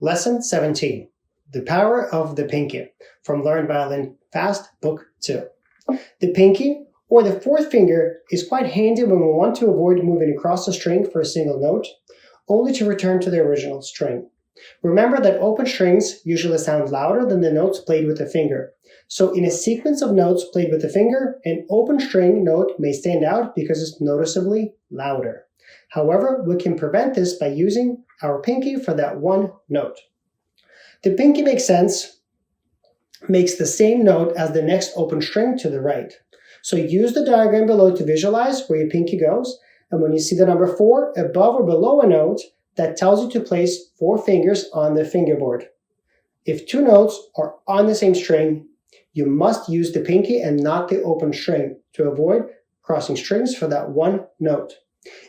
Lesson 17, The Power of the Pinky, from Learn Violin Fast, Book 2. The pinky, or the fourth finger, is quite handy when we want to avoid moving across the string for a single note, only to return to the original string. Remember that open strings usually sound louder than the notes played with the finger. So in a sequence of notes played with the finger, an open string note may stand out because it's noticeably louder. However, we can prevent this by using our pinky for that one note. The pinky makes the same note as the next open string to the right. So use the diagram below to visualize where your pinky goes, and when you see the number 4 above or below a note, that tells you to place 4 fingers on the fingerboard. If 2 notes are on the same string, you must use the pinky and not the open string to avoid crossing strings for that one note.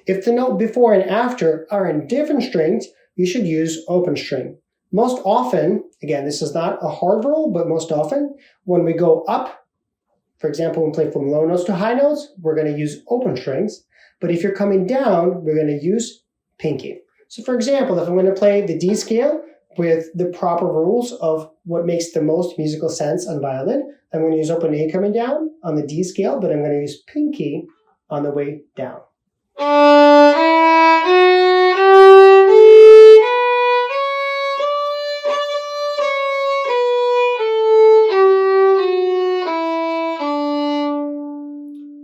If the note before and after are in different strings, you should use open string. Most often, again, this is not a hard rule, but most often, when we go up, for example, when we play from low notes to high notes, we're going to use open strings. But if you're coming down, we're going to use pinky. So for example, if I'm going to play the D scale with the proper rules of what makes the most musical sense on violin, I'm going to use open A coming down on the D scale, but I'm going to use pinky on the way down.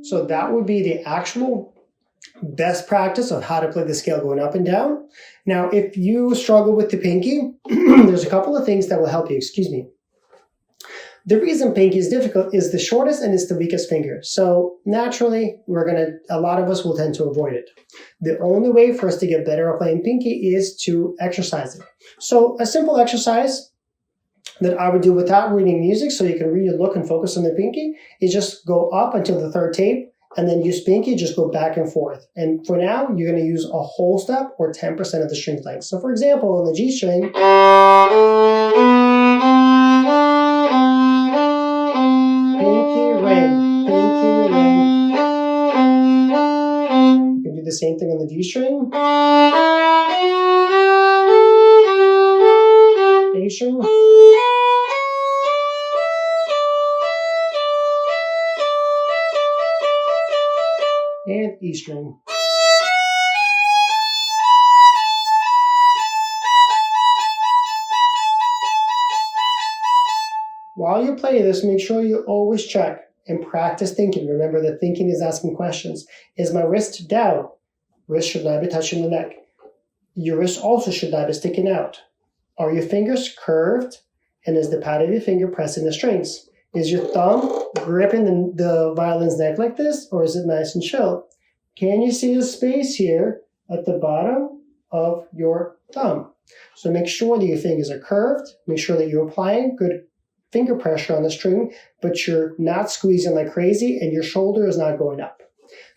So that would be the actual best practice of how to play the scale going up and down. Now, if you struggle with the pinky, there's a couple of things that will help you. The reason pinky is difficult is the shortest and it's the weakest finger. So naturally, a lot of us will tend to avoid it. The only way for us to get better at playing pinky is to exercise it. So a simple exercise that I would do without reading music, so you can really look and focus on the pinky, is just go up until the third tape, and then use pinky, just go back and forth. And for now, you're going to use a whole step or 10% of the string length. So for example, on the G string, pinky, ring, pinky, ring. You can do the same thing on the D string. A string. And E string. While you play this, make sure you always check and practice thinking. Remember that thinking is asking questions. Is my wrist down? Wrist should not be touching the neck. Your wrist also should not be sticking out. Are your fingers curved? And is the pad of your finger pressing the strings? Is your thumb gripping the violin's neck like this, or is it nice and chill? Can you see the space here at the bottom of your thumb? So make sure that your fingers are curved. Make sure that you're applying good finger pressure on the string, but you're not squeezing like crazy and your shoulder is not going up.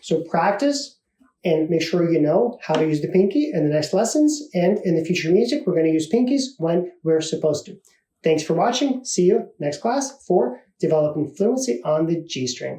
So practice and make sure you know how to use the pinky in the next lessons. And in the future music, we're going to use pinkies when we're supposed to. Thanks for watching. See you next class for developing fluency on the G string.